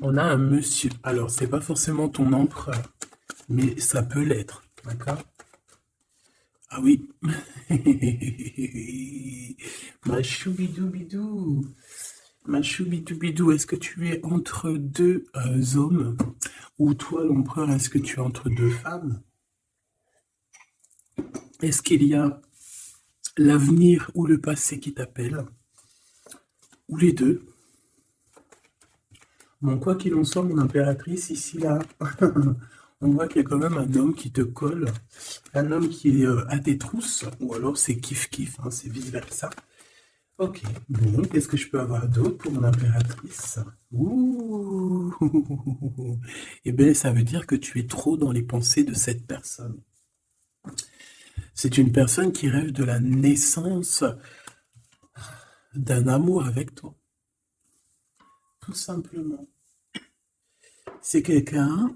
On a un monsieur. Alors, c'est pas forcément ton empereur, mais ça peut l'être. D'accord? Ah oui. Ma choubidoubidou. Ma choubidoubidou, est-ce que tu es entre deux hommes? Ou toi, l'empereur, est-ce que tu es entre deux femmes? Est-ce qu'il y a l'avenir ou le passé qui t'appelle? Ou les deux? Bon, quoi qu'il en soit, mon impératrice, ici, là, on voit qu'il y a quand même un homme qui te colle, un homme qui est à tes trousses, ou alors c'est kiff-kiff, hein, c'est vice-versa. Ok, bon, qu'est-ce que je peux avoir d'autre pour mon impératrice? Ouh, eh bien, ça veut dire que tu es trop dans les pensées de cette personne. C'est une personne qui rêve de la naissance d'un amour avec toi, tout simplement. C'est quelqu'un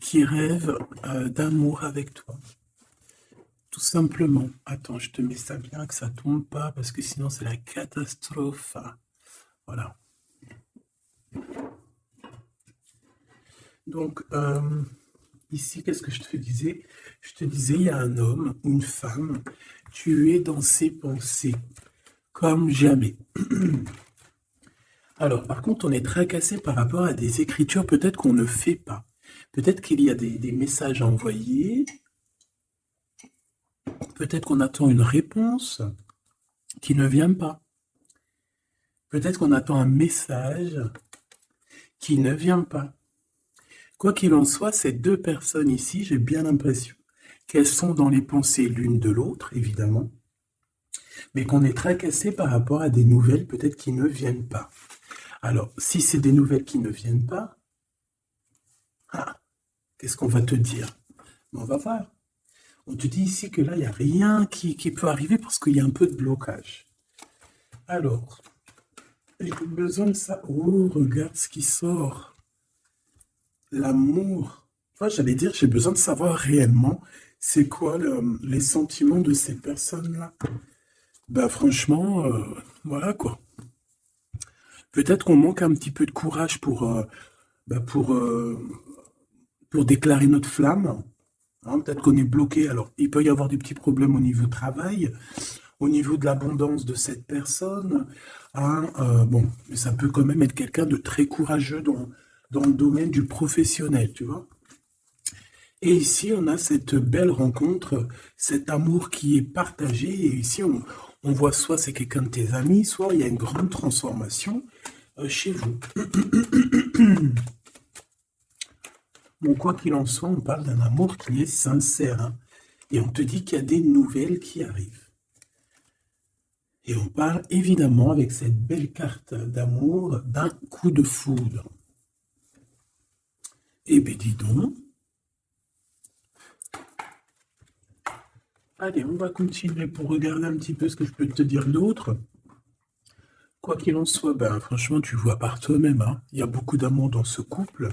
qui rêve d'amour avec toi. Tout simplement. Attends, je te mets ça bien, que ça tombe pas, parce que sinon c'est la catastrophe. Voilà. Donc, ici, qu'est-ce que je te disais? Je te disais, il y a un homme, une femme, tu es dans ses pensées, comme jamais. Alors, par contre, on est tracassé par rapport à des écritures peut-être qu'on ne fait pas. Peut-être qu'il y a des messages à envoyer, peut-être qu'on attend une réponse qui ne vient pas. Peut-être qu'on attend un message qui ne vient pas. Quoi qu'il en soit, ces deux personnes ici, j'ai bien l'impression qu'elles sont dans les pensées l'une de l'autre, évidemment, mais qu'on est tracassé par rapport à des nouvelles peut-être qui ne viennent pas. Alors, si c'est des nouvelles qui ne viennent pas, ah, qu'est-ce qu'on va te dire? On va voir. On te dit ici que là, il n'y a rien qui peut arriver parce qu'il y a un peu de blocage. Alors, j'ai besoin de ça. Oh, regarde ce qui sort. L'amour. Moi, j'allais dire, j'ai besoin de savoir réellement c'est quoi les sentiments de ces personnes-là. Ben franchement, voilà quoi. Peut-être qu'on manque un petit peu de courage ben, pour déclarer notre flamme. Hein, peut-être qu'on est bloqué. Alors, il peut y avoir des petits problèmes au niveau travail, au niveau de l'abondance de cette personne. Hein, bon, mais ça peut quand même être quelqu'un de très courageux dans le domaine du professionnel, tu vois. Et ici, on a cette belle rencontre, cet amour qui est partagé. Et ici, on voit soit c'est quelqu'un de tes amis, soit il y a une grande transformation chez vous. Bon, quoi qu'il en soit, on parle d'un amour qui est sincère, hein. Et on te dit qu'il y a des nouvelles qui arrivent. Et on parle évidemment avec cette belle carte d'amour d'un coup de foudre. Eh bien, dis donc. Allez, on va continuer pour regarder un petit peu ce que je peux te dire d'autre. Quoi qu'il en soit, ben, franchement, tu vois par toi-même, hein, il y a beaucoup d'amour dans ce couple,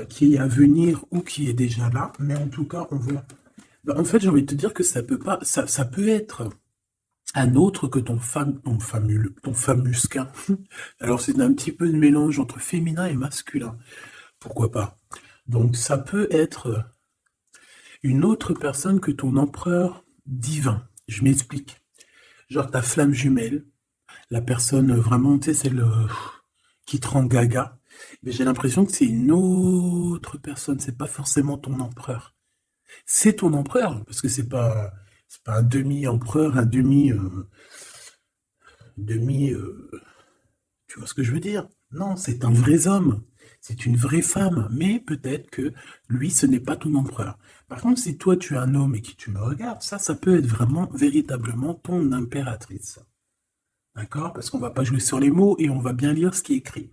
qui est à venir ou qui est déjà là, mais en tout cas, on voit. Ben, en fait, j'ai envie de te dire que ça peut pas, ça peut être un autre que ton famusquin. Alors, c'est un petit peu de mélange entre féminin et masculin. Pourquoi pas? Donc, ça peut être une autre personne que ton empereur divin. Je m'explique. Genre ta flamme jumelle, la personne vraiment, tu sais, celle qui te rend gaga. Mais j'ai l'impression que c'est une autre personne, c'est pas forcément ton empereur. C'est ton empereur, parce que c'est pas un demi-empereur, un demi, tu vois ce que je veux dire? Non, c'est un vrai homme, c'est une vraie femme, mais peut-être que lui, ce n'est pas ton empereur. Par contre, si toi, tu es un homme et que tu me regardes, ça peut être vraiment, véritablement ton impératrice. D'accord? Parce qu'on va pas jouer sur les mots et on va bien lire ce qui est écrit.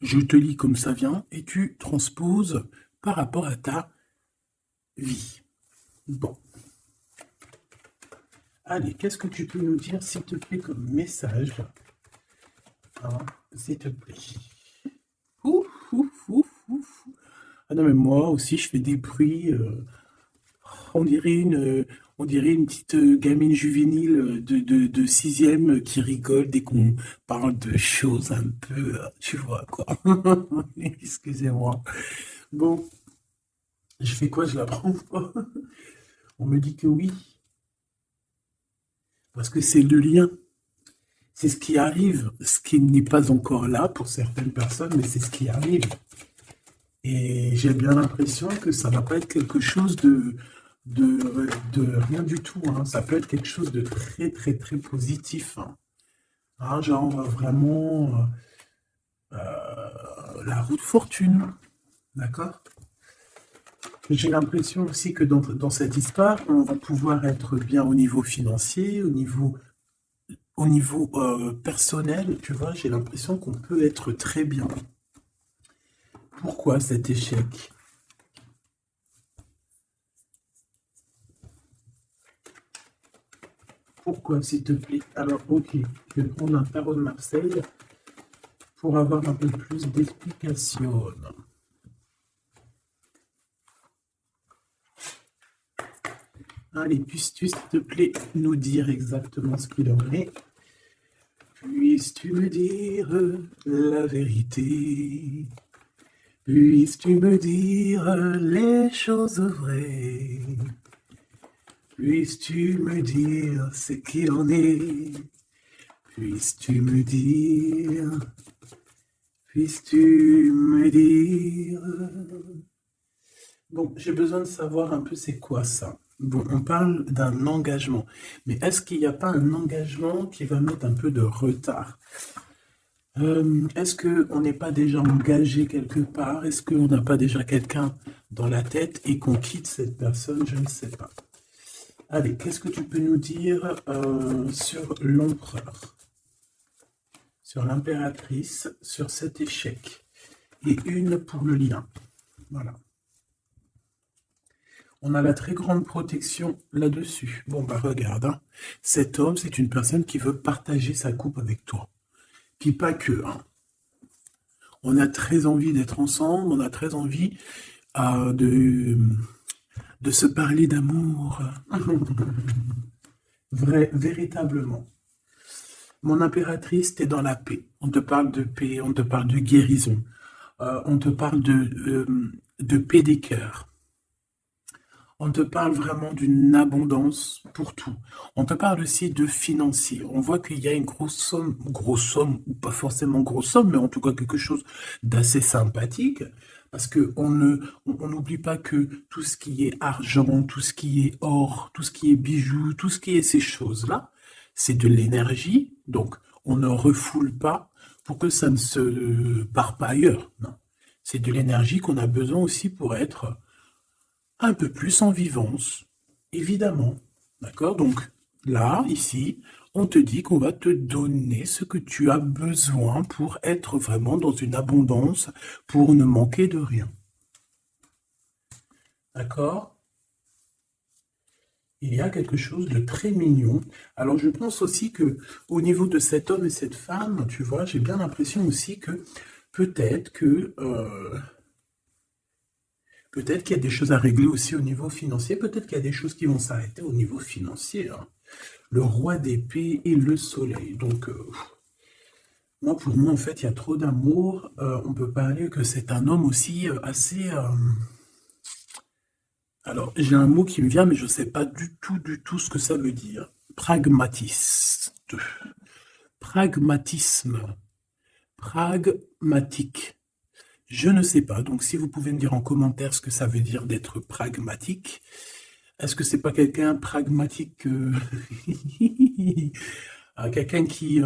Je te lis comme ça vient et tu transposes par rapport à ta vie. Bon. Allez, qu'est-ce que tu peux nous dire, s'il te plaît, comme message? Hein, s'il te plaît. Ouf, ouf, ouf, ouf. Ah non, mais moi aussi, je fais des bruits. On dirait On dirait une petite gamine juvénile de sixième qui rigole dès qu'on parle de choses un peu, tu vois, quoi. Excusez-moi. Bon, je fais quoi? Je la prends pas. On me dit que oui, parce que c'est le lien. C'est ce qui arrive, ce qui n'est pas encore là pour certaines personnes, mais c'est ce qui arrive. Et j'ai bien l'impression que ça va pas être quelque chose de rien du tout, hein. Ça peut être quelque chose de très, très, très positif, hein. Hein, genre vraiment la roue de fortune, d'accord? J'ai l'impression aussi que dans cette histoire, on va pouvoir être bien au niveau financier, au niveau personnel, tu vois, j'ai l'impression qu'on peut être très bien. Pourquoi cet échec? Pourquoi, s'il te plaît? Alors, ok, je vais prendre un tarot de Marseille pour avoir un peu plus d'explications. Allez, puisses-tu, s'il te plaît, nous dire exactement ce qu'il en est? Puisses-tu me dire la vérité? Puisses-tu me dire les choses vraies? Puisses-tu me dire ce qu'il en est? Puisses-tu me dire? Puisses-tu me dire? Bon, j'ai besoin de savoir un peu c'est quoi ça. Bon, on parle d'un engagement, mais est-ce qu'il n'y a pas un engagement qui va mettre un peu de retard? Est-ce qu'on n'est pas déjà engagé quelque part? Est-ce qu'on n'a pas déjà quelqu'un dans la tête et qu'on quitte cette personne? Je ne sais pas. Allez, qu'est-ce que tu peux nous dire sur l'empereur, sur l'impératrice, sur cet échec? Et une pour le lien. Voilà. On a la très grande protection là-dessus. Bon, bah regarde, hein. Cet homme, c'est une personne qui veut partager sa coupe avec toi. Puis pas que, hein. On a très envie d'être ensemble, on a très envie de se parler d'amour. Véritablement. Mon impératrice, t'es dans la paix. On te parle de paix, on te parle de guérison. On te parle de paix des cœurs. On te parle vraiment d'une abondance pour tout. On te parle aussi de financier. On voit qu'il y a une grosse somme, ou pas forcément grosse somme, mais en tout cas quelque chose d'assez sympathique, parce que on n'oublie pas que tout ce qui est argent, tout ce qui est or, tout ce qui est bijoux, tout ce qui est ces choses-là, c'est de l'énergie, donc on ne refoule pas pour que ça ne se part pas ailleurs. Non. C'est de l'énergie qu'on a besoin aussi pour être un peu plus en vivance, évidemment. D'accord? Donc là, ici, on te dit qu'on va te donner ce que tu as besoin pour être vraiment dans une abondance, pour ne manquer de rien. D'accord? Il y a quelque chose de très mignon. Alors je pense aussi que au niveau de cet homme et cette femme, tu vois, j'ai bien l'impression aussi que peut-être que peut-être qu'il y a des choses à régler aussi au niveau financier. Peut-être qu'il y a des choses qui vont s'arrêter au niveau financier, hein. Le roi d'épée et le soleil. Donc, moi, pour moi, en fait, il y a trop d'amour. On peut parler que c'est un homme aussi assez... Alors, j'ai un mot qui me vient, mais je ne sais pas du tout ce que ça veut dire. Pragmatiste. Pragmatisme. Pragmatique. Je ne sais pas, donc si vous pouvez me dire en commentaire ce que ça veut dire d'être pragmatique. Est-ce que c'est pas quelqu'un pragmatique, quelqu'un qui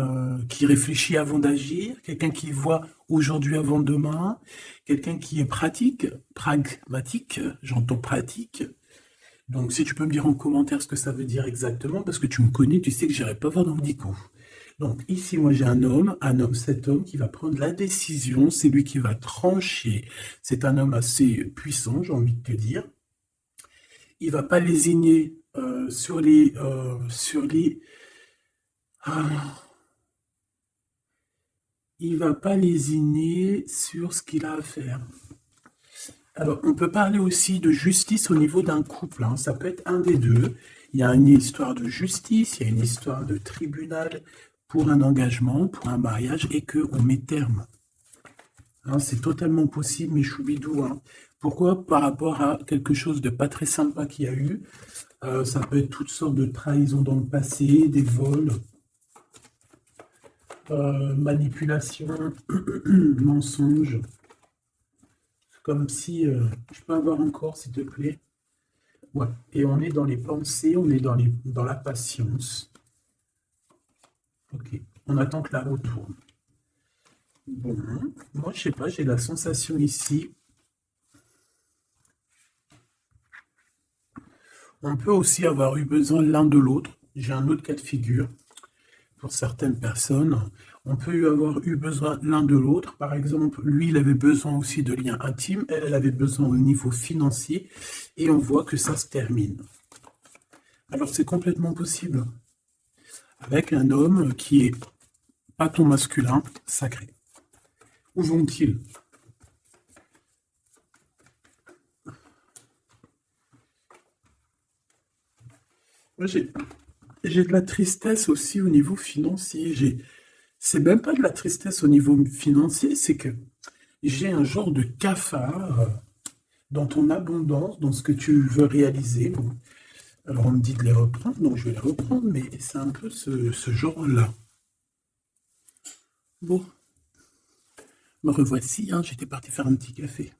réfléchit avant d'agir, quelqu'un qui voit aujourd'hui avant demain, quelqu'un qui est pratique, pragmatique, j'entends pratique. Donc si tu peux me dire en commentaire ce que ça veut dire exactement, parce que tu me connais, tu sais que j'irai pas voir dans le dico. Donc ici, moi j'ai cet homme qui va prendre la décision, c'est lui qui va trancher. C'est un homme assez puissant, j'ai envie de te dire. Il va pas lésigner il va pas lésiner sur ce qu'il a à faire. Alors, on peut parler aussi de justice au niveau d'un couple, hein. Ça peut être un des deux. Il y a une histoire de justice, il y a une histoire de tribunal pour un engagement, pour un mariage, et qu'on met terme. Hein, c'est totalement possible, mais choubidou. Hein. Pourquoi? Par rapport à quelque chose de pas très sympa qu'il y a eu. Ça peut être toutes sortes de trahisons dans le passé, des vols, manipulation, mensonges. Comme si... je peux avoir encore, s'il te plaît? Ouais. Et on est dans les pensées, on est dans la patience. Ok. On attend que la roue tourne. Bon. Moi, je sais pas, j'ai la sensation ici. On peut aussi avoir eu besoin l'un de l'autre. J'ai un autre cas de figure. Pour certaines personnes, on peut avoir eu besoin l'un de l'autre. Par exemple, lui, il avait besoin aussi de liens intimes, elle avait besoin au niveau financier, et on voit que ça se termine. Alors c'est complètement possible, avec un homme qui est pas ton masculin sacré. Où vont-ils? Moi, j'ai de la tristesse aussi au niveau financier. C'est même pas de la tristesse au niveau financier, c'est que j'ai un genre de cafard dans ton abondance, dans ce que tu veux réaliser. Bon. Alors on me dit de les reprendre, donc je vais les reprendre, mais c'est un peu ce genre-là. Bon, me revoici, hein, j'étais parti faire un petit café.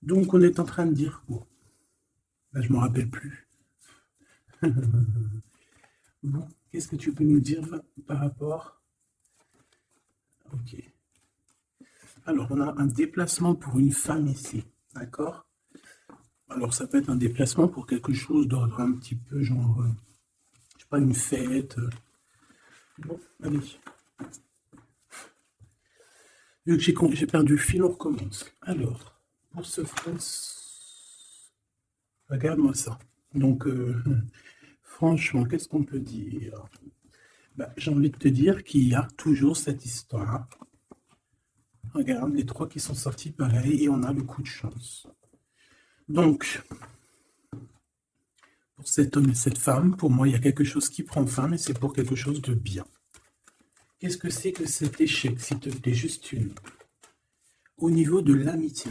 Donc on est en train de dire quoi? Là, je ne me rappelle plus. Bon, qu'est-ce que tu peux nous dire par rapport? Ok. Alors, on a un déplacement pour une femme ici, d'accord? Alors, ça peut être un déplacement pour quelque chose d'ordre un petit peu genre, je sais pas, une fête. Bon, allez. Vu que j'ai perdu le fil, on recommence. Alors, pour ce France, regarde-moi ça. Donc, franchement, qu'est-ce qu'on peut dire? Bah, j'ai envie de te dire qu'il y a toujours cette histoire. Regarde, les trois qui sont sortis pareil, et on a le coup de chance. Donc, pour cet homme et cette femme, pour moi, il y a quelque chose qui prend fin, mais c'est pour quelque chose de bien. Qu'est-ce que c'est que cet échec, s'il te plaît? Juste une. Au niveau de l'amitié.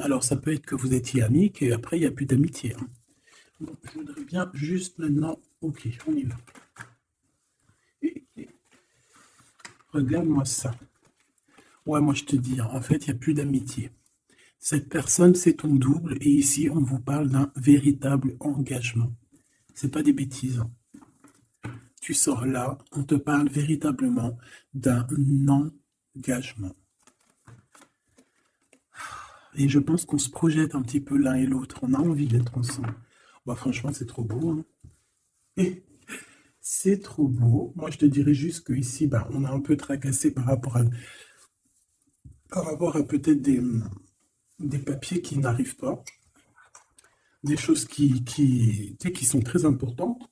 Alors, ça peut être que vous étiez amis, qu'après, il n'y a plus d'amitié. Hein. Bon, je voudrais bien juste maintenant... Ok, on y va. Regarde-moi ça. Ouais, moi, je te dis, en fait, il n'y a plus d'amitié. Cette personne, c'est ton double, et ici, on vous parle d'un véritable engagement. C'est pas des bêtises. Tu sors là, on te parle véritablement d'un engagement. Et je pense qu'on se projette un petit peu l'un et l'autre. On a envie d'être ensemble. Bah, franchement, c'est trop beau. Hein. Et c'est trop beau. Moi, je te dirais juste qu'ici, bah, on a un peu tracassé par rapport à peut-être des papiers qui n'arrivent pas. Des choses qui sont très importantes.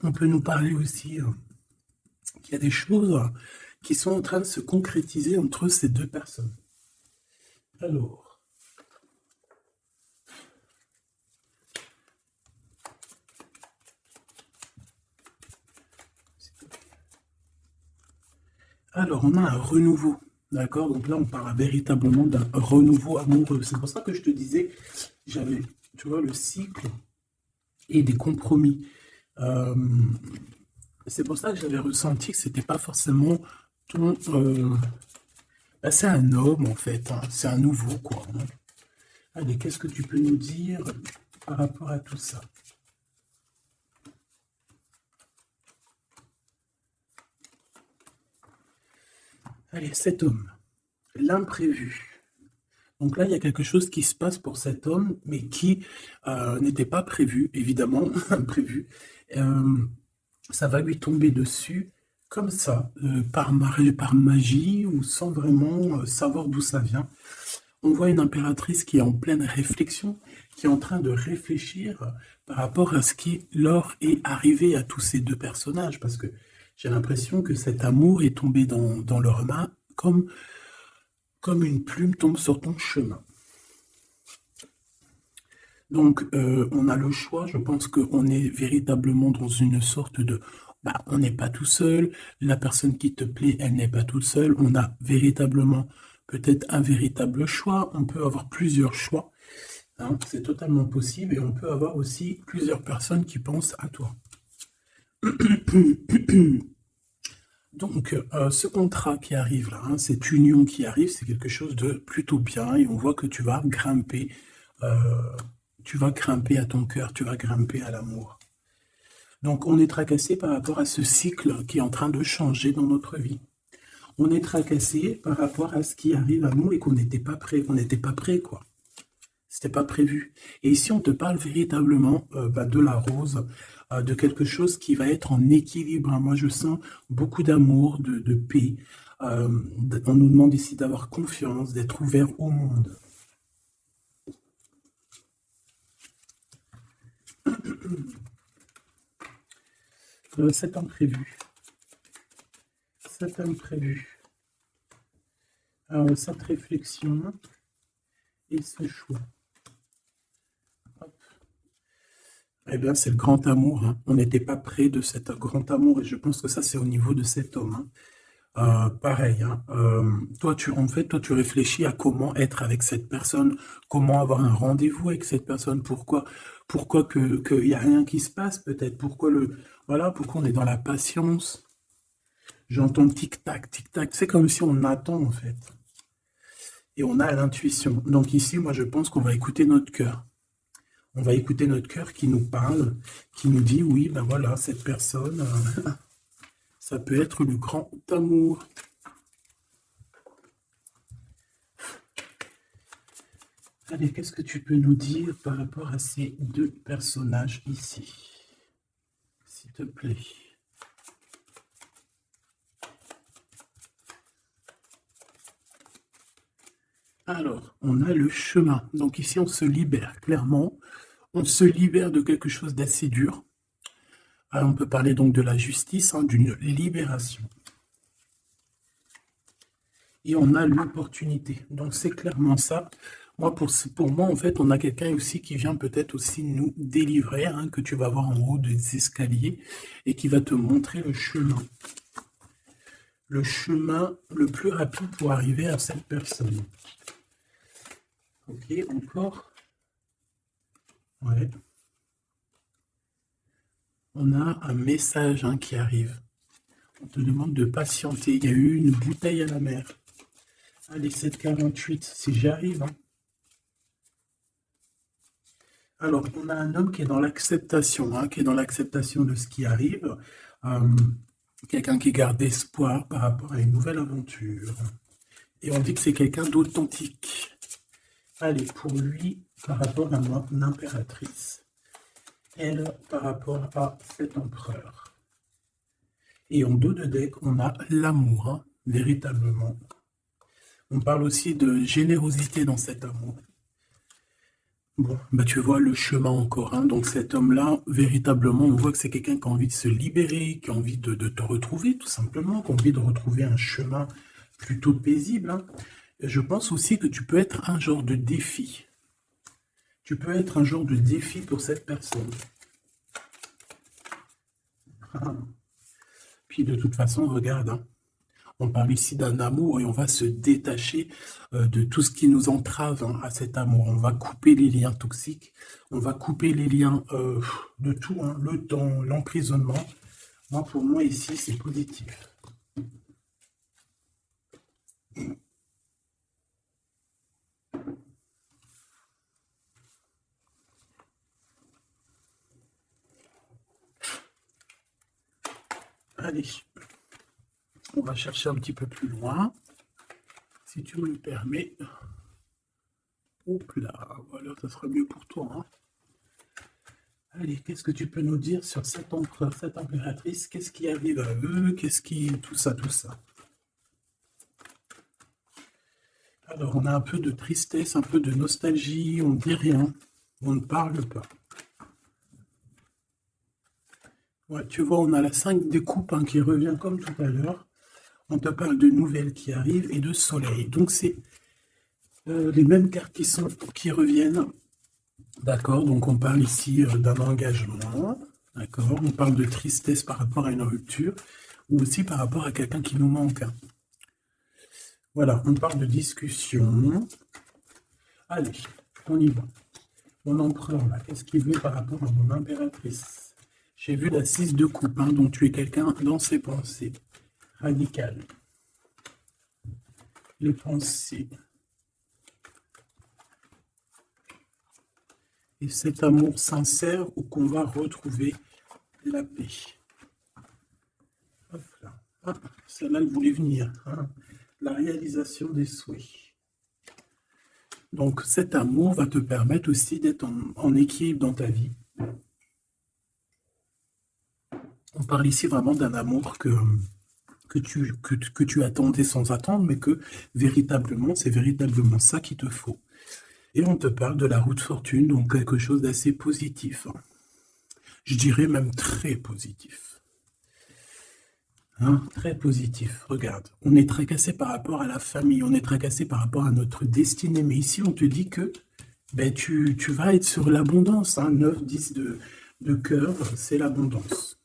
On peut nous parler aussi qu'il y a des choses qui sont en train de se concrétiser entre ces deux personnes. Alors, on a un renouveau, d'accord? Donc là, on parle véritablement d'un renouveau amoureux. C'est pour ça que je te disais, j'avais, tu vois, le cycle et des compromis. C'est pour ça que j'avais ressenti que c'était pas forcément ton... bah, c'est un homme, en fait. Hein. C'est un nouveau, quoi. Hein. Allez, qu'est-ce que tu peux nous dire par rapport à tout ça? Allez, cet homme, l'imprévu. Donc là, il y a quelque chose qui se passe pour cet homme, mais qui n'était pas prévu, évidemment, imprévu. Ça va lui tomber dessus comme ça, par magie ou sans vraiment savoir d'où ça vient. On voit une impératrice qui est en pleine réflexion, qui est en train de réfléchir par rapport à ce qui leur est arrivé à tous ces deux personnages, parce que j'ai l'impression que cet amour est tombé dans leurs mains comme une plume tombe sur ton chemin. Donc, on a le choix. Je pense qu'on est véritablement dans une sorte de... Bah, on n'est pas tout seul. La personne qui te plaît, elle n'est pas toute seule. On a véritablement peut-être un véritable choix. On peut avoir plusieurs choix, hein. C'est totalement possible. Et on peut avoir aussi plusieurs personnes qui pensent à toi. Donc, ce contrat qui arrive là, hein, cette union qui arrive, c'est quelque chose de plutôt bien. Et on voit que euh, tu vas grimper à ton cœur, tu vas grimper à l'amour. Donc, on est tracassé par rapport à ce cycle qui est en train de changer dans notre vie. On est tracassé par rapport à ce qui arrive à nous et qu'on n'était pas prêt. On n'était pas prêt, quoi. C'était pas prévu. Et ici, on te parle véritablement de la rose, de quelque chose qui va être en équilibre. Moi, je sens beaucoup d'amour, de paix. On nous demande ici d'avoir confiance, d'être ouvert au monde. Cet imprévu. Cet imprévu. Cette réflexion et ce choix. Hop. Eh bien, c'est le grand amour, hein. On n'était pas près de cet grand amour et je pense que ça, c'est au niveau de cet homme, hein. Pareil, hein. Toi, tu réfléchis à comment être avec cette personne, comment avoir un rendez-vous avec cette personne, pourquoi qu'il n'y a rien qui se passe, peut-être, voilà, pourquoi on est dans la patience. J'entends tic-tac, tic-tac, c'est comme si on attend, en fait. Et on a l'intuition. Donc ici, moi, je pense qu'on va écouter notre cœur. On va écouter notre cœur qui nous parle, qui nous dit, oui, ben voilà, cette personne... ça peut être le grand amour. Allez, qu'est-ce que tu peux nous dire par rapport à ces deux personnages ici, s'il te plaît? Alors, on a le chemin. Donc ici, on se libère, clairement. On se libère de quelque chose d'assez dur. Alors, on peut parler donc de la justice, hein, d'une libération. Et on a l'opportunité. Donc, c'est clairement ça. Moi, pour moi, en fait, on a quelqu'un aussi qui vient peut-être aussi nous délivrer, hein, que tu vas voir en haut des escaliers, et qui va te montrer le chemin. Le chemin le plus rapide pour arriver à cette personne. Ok, encore. Ouais. On a un message, hein, qui arrive. On te demande de patienter. Il y a eu une bouteille à la mer. Allez, 7,48, si j'y arrive, hein. Alors, on a un homme qui est dans l'acceptation, hein, qui est dans l'acceptation de ce qui arrive. Quelqu'un qui garde espoir par rapport à une nouvelle aventure. Et on dit que c'est quelqu'un d'authentique. Allez, pour lui, par rapport à mon impératrice. Elle, par rapport à cet empereur. Et en dos de deck, on a l'amour, hein, véritablement. On parle aussi de générosité dans cet amour. Bon, bah tu vois le chemin encore, hein. Donc cet homme-là, véritablement, on voit que c'est quelqu'un qui a envie de se libérer, qui a envie de te retrouver, tout simplement, qui a envie de retrouver un chemin plutôt paisible, hein. Et je pense aussi que tu peux être un genre de défi. Tu peux être un genre de défi pour cette personne. Puis de toute façon, regarde, hein, on parle ici d'un amour et on va se détacher de tout ce qui nous entrave, hein, à cet amour. On va couper les liens toxiques, on va couper les liens de tout, hein, le temps, l'emprisonnement. Moi, pour moi, ici, c'est positif. Allez, on va chercher un petit peu plus loin, si tu me le permets. Hop là, voilà, ça sera mieux pour toi, hein. Allez, qu'est-ce que tu peux nous dire sur cet empereur, cette impératrice? Qu'est-ce qui arrive à eux? Qu'est-ce qui... Tout ça, tout ça. Alors, on a un peu de tristesse, un peu de nostalgie, on ne dit rien, on ne parle pas. Ouais, tu vois, on a la 5 des coupes, hein, qui revient comme tout à l'heure. On te parle de nouvelles qui arrivent et de soleil. Donc, c'est les mêmes cartes qui reviennent. D'accord, donc on parle ici d'un engagement, d'accord, on parle de tristesse par rapport à une rupture, ou aussi par rapport à quelqu'un qui nous manque, hein. Voilà, on parle de discussion. Allez, on y va. Mon empereur, là, qu'est-ce qu'il veut par rapport à mon impératrice? J'ai vu la 6 de coupe, hein, donc tu es quelqu'un dans ses pensées, radical. Les pensées. Et cet amour sincère où qu'on va retrouver la paix. Hop là. Ah, celle-là, elle voulait venir, hein. La réalisation des souhaits. Donc cet amour va te permettre aussi d'être en équilibre dans ta vie. On parle ici vraiment d'un amour que tu attendais sans attendre, mais que véritablement, c'est véritablement ça qu'il te faut. Et on te parle de la roue de fortune, donc quelque chose d'assez positif, hein. Je dirais même très positif. Hein, très positif. Regarde, on est tracassé par rapport à la famille, on est tracassé par rapport à notre destinée, mais ici on te dit que ben, tu vas être sur l'abondance, hein. 9, 10 de cœur, c'est l'abondance.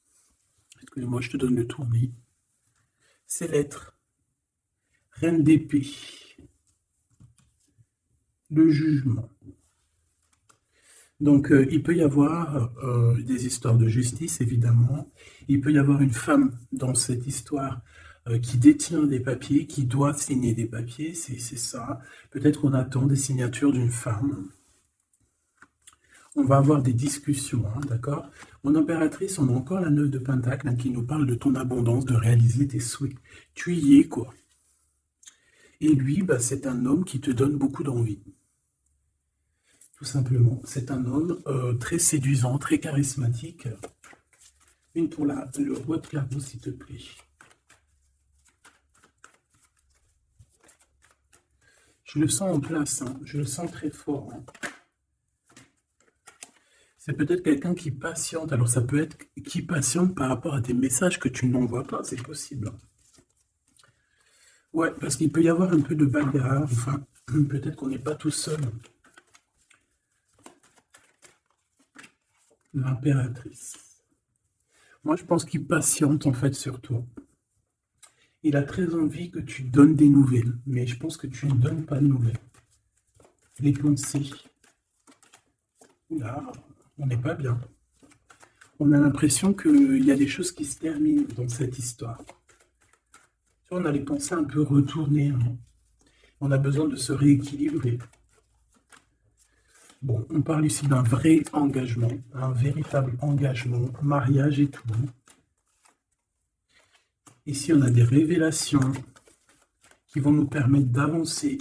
Excusez-moi, je te donne le tournis. C'est l'être. Reine d'épée. Le jugement. Donc, il peut y avoir des histoires de justice, évidemment. Il peut y avoir une femme dans cette histoire qui détient des papiers, qui doit signer des papiers, c'est ça. Peut-être qu'on attend des signatures d'une femme. On va avoir des discussions, hein, d'accord? Mon impératrice, on a encore la 9 de Pentacle, hein, qui nous parle de ton abondance, de réaliser tes souhaits. Tu y es, quoi. Et lui, bah, c'est un homme qui te donne beaucoup d'envie. Tout simplement. C'est un homme très séduisant, très charismatique. Une pour le roi de carreau, s'il te plaît. Je le sens en place, hein. Je le sens très fort, hein. C'est peut-être quelqu'un qui patiente. Alors ça peut être qui patiente par rapport à des messages que tu n'envoies pas, c'est possible. Ouais, parce qu'il peut y avoir un peu de bagarre. Enfin, peut-être qu'on n'est pas tout seul. L'impératrice. Moi, je pense qu'il patiente en fait sur toi. Il a très envie que tu donnes des nouvelles, mais je pense que tu ne donnes pas de nouvelles. Les pensées. Oula, on n'est pas bien. On a l'impression qu'il y a des choses qui se terminent dans cette histoire. Tu vois, on a les pensées un peu retournées, hein. On a besoin de se rééquilibrer. Bon, on parle ici d'un vrai engagement, un véritable engagement, mariage et tout. Ici, on a des révélations qui vont nous permettre d'avancer,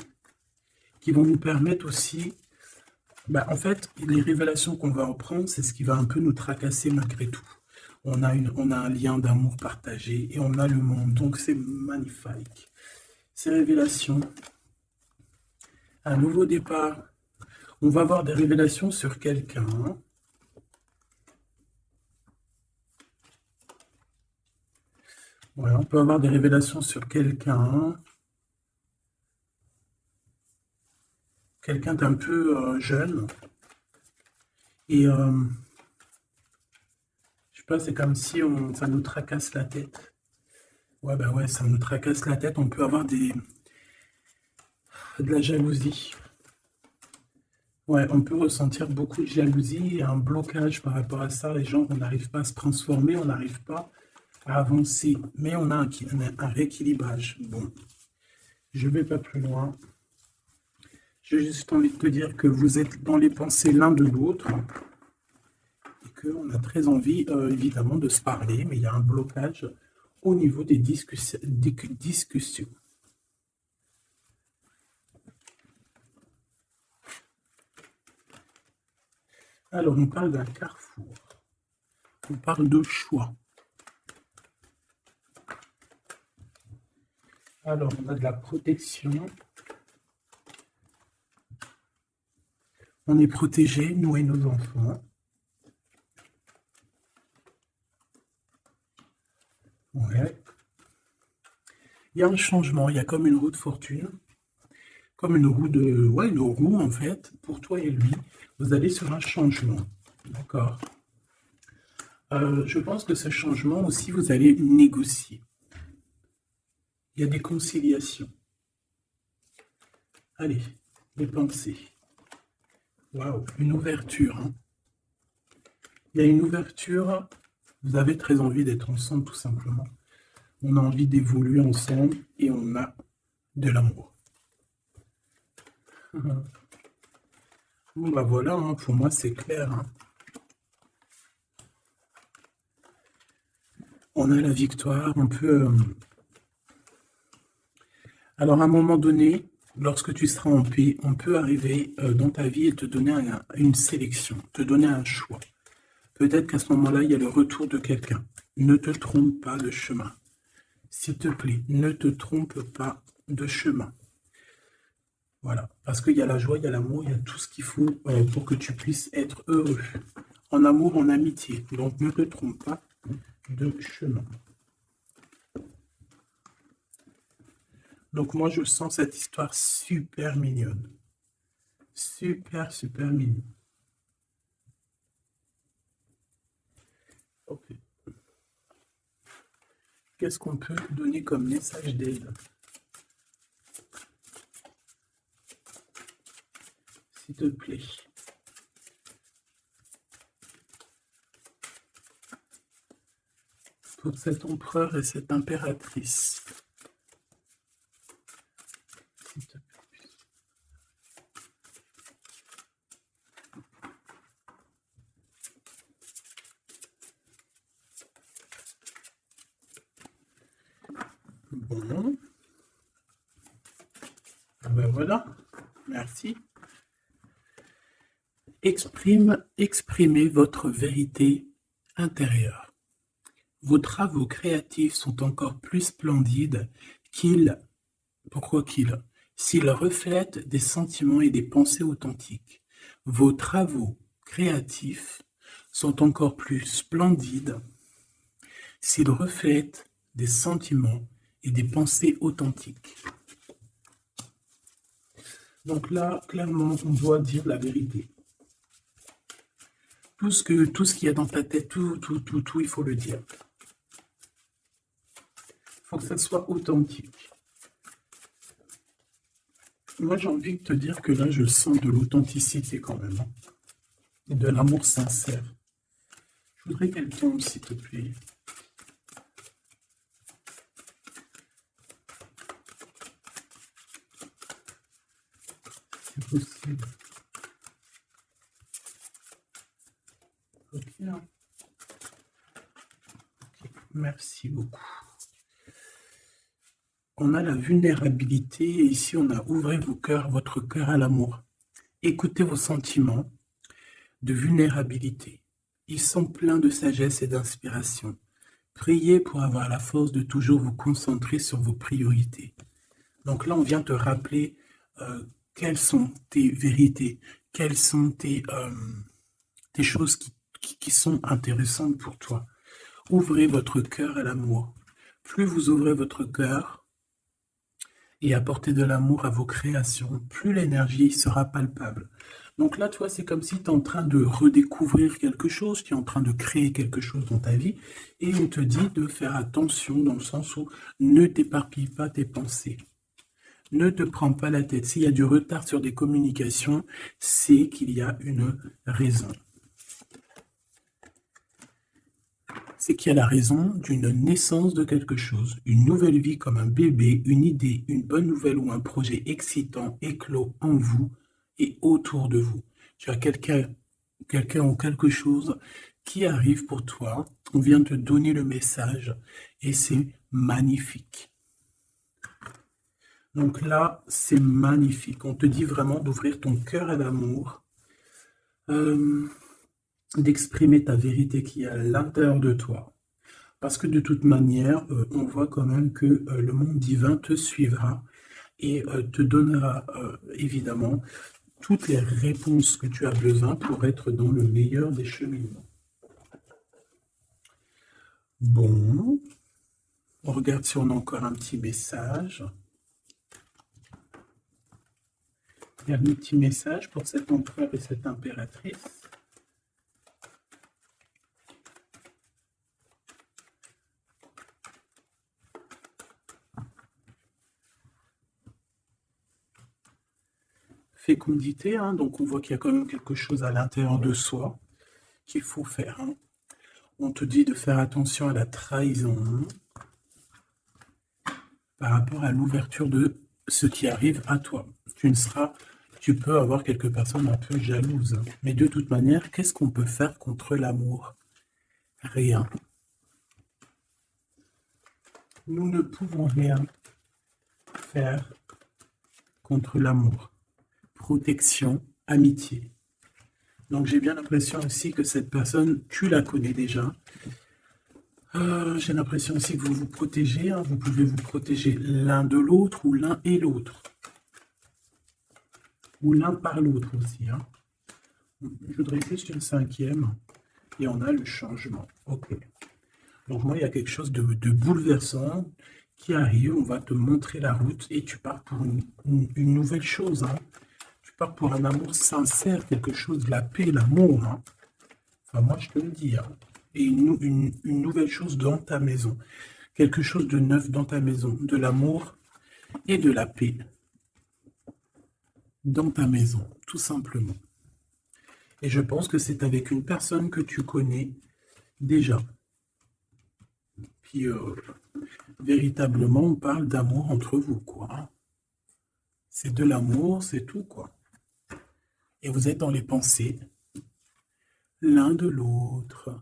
qui vont nous permettre aussi... Bah, en fait, les révélations qu'on va reprendre, c'est ce qui va un peu nous tracasser malgré tout. On a un lien d'amour partagé et on a le monde, donc c'est magnifique. Ces révélations, un nouveau départ, on va avoir des révélations sur quelqu'un. Ouais, on peut avoir des révélations sur quelqu'un. Quelqu'un d'un peu jeune. Et je sais pas, c'est comme si ça nous tracasse la tête. Ouais, ben ouais, ça nous tracasse la tête. On peut avoir de la jalousie. Ouais, on peut ressentir beaucoup de jalousie et un blocage par rapport à ça. Les gens, on n'arrive pas à se transformer, on n'arrive pas à avancer. Mais on a un rééquilibrage. Bon, je ne vais pas plus loin. J'ai juste envie de te dire que vous êtes dans les pensées l'un de l'autre et qu'on a très envie, évidemment, de se parler, mais il y a un blocage au niveau des discussions. Alors, on parle d'un carrefour. On parle de choix. Alors, on a de la protection. On est protégé, nous et nos enfants. Ouais. Il y a un changement, il y a comme une roue de fortune. comme une roue de, ouais, une roue en fait, pour toi et lui. Vous allez sur un changement, d'accord? Je pense que ce changement aussi, vous allez négocier. Il y a des conciliations. Allez, les pensées. Waouh, une ouverture, hein. Il y a une ouverture. Vous avez très envie d'être ensemble, tout simplement. On a envie d'évoluer ensemble et on a de l'amour. Bon, bah voilà, hein, pour moi, c'est clair, hein. On a la victoire, on peut... Alors, à un moment donné, lorsque tu seras en paix, on peut arriver dans ta vie et te donner une sélection, te donner un choix. Peut-être qu'à ce moment-là, il y a le retour de quelqu'un. Ne te trompe pas de chemin. S'il te plaît, ne te trompe pas de chemin. Voilà, parce qu'il y a la joie, il y a l'amour, il y a tout ce qu'il faut pour que tu puisses être heureux. En amour, en amitié. Donc, ne te trompe pas de chemin. Donc, moi, je sens cette histoire super mignonne. Super, super mignonne. Ok. Qu'est-ce qu'on peut donner comme message d'aide? S'il te plaît. Pour cet empereur et cette impératrice. S'il te plaît. Bon. Ben voilà. Merci. Exprimez votre vérité intérieure. Vos travaux créatifs sont encore plus splendides s'ils reflètent des sentiments et des pensées authentiques. Vos travaux créatifs sont encore plus splendides s'ils reflètent des sentiments et des pensées authentiques. Donc là, clairement, on doit dire la vérité. Tout ce qu'il y a dans ta tête, tout, il faut le dire. Il faut que ça soit authentique. Moi, j'ai envie de te dire que là, je sens de l'authenticité quand même, hein, et de l'amour sincère. Je voudrais qu'elle tombe, s'il te plaît. C'est possible. Ok, hein. Ok, merci beaucoup. On a la vulnérabilité et ici on a ouvrez votre cœur à l'amour. Écoutez vos sentiments de vulnérabilité. Ils sont pleins de sagesse et d'inspiration. Priez pour avoir la force de toujours vous concentrer sur vos priorités. Donc là, on vient te rappeler quelles sont tes vérités, quelles sont tes choses qui sont intéressantes pour toi. Ouvrez votre cœur à l'amour. Plus vous ouvrez votre cœur, et apporter de l'amour à vos créations, plus l'énergie sera palpable. Donc là, toi, c'est comme si tu es en train de redécouvrir quelque chose, tu es en train de créer quelque chose dans ta vie, et on te dit de faire attention dans le sens où ne t'éparpille pas tes pensées. Ne te prends pas la tête. S'il y a du retard sur des communications, c'est qu'il y a une raison. C'est qu'il y a la raison d'une naissance de quelque chose, une nouvelle vie comme un bébé, une idée, une bonne nouvelle ou un projet excitant éclos en vous et autour de vous. Tu as quelqu'un ou quelque chose qui arrive pour toi, on vient te donner le message et c'est magnifique. Donc là, c'est magnifique. On te dit vraiment d'ouvrir ton cœur à l'amour, d'exprimer ta vérité qui est à l'intérieur de toi. Parce que de toute manière, on voit quand même que le monde divin te suivra et te donnera évidemment toutes les réponses que tu as besoin pour être dans le meilleur des cheminements. Bon, on regarde si on a encore un petit message. Dernier petit message pour cet empereur et cette impératrice. Fécondité, hein, donc on voit qu'il y a quand même quelque chose à l'intérieur de soi qu'il faut faire. Hein. On te dit de faire attention à la trahison par rapport à l'ouverture de ce qui arrive à toi. Tu peux avoir quelques personnes un peu jalouses. Mais de toute manière, qu'est-ce qu'on peut faire contre l'amour? Rien. Nous ne pouvons rien faire contre l'amour. Protection, amitié. Donc j'ai bien l'impression aussi que cette personne, tu la connais déjà. J'ai l'impression aussi que vous vous protégez. Hein. Vous pouvez vous protéger l'un de l'autre ou l'un et l'autre. Ou l'un par l'autre aussi. Hein. Je voudrais juste une cinquième. Et on a le changement. Ok. Donc moi, il y a quelque chose de bouleversant qui arrive. On va te montrer la route et tu pars pour une nouvelle chose. Hein. Tu pars pour un amour sincère, quelque chose de la paix, l'amour. Hein. Enfin, moi, je te le dis. Hein. Et une nouvelle chose dans ta maison. Quelque chose de neuf dans ta maison. De l'amour et de la paix. Dans ta maison, tout simplement. Et je pense que c'est avec une personne que tu connais déjà. Puis, véritablement, on parle d'amour entre vous, quoi. C'est de l'amour, c'est tout, quoi. Et vous êtes dans les pensées l'un de l'autre.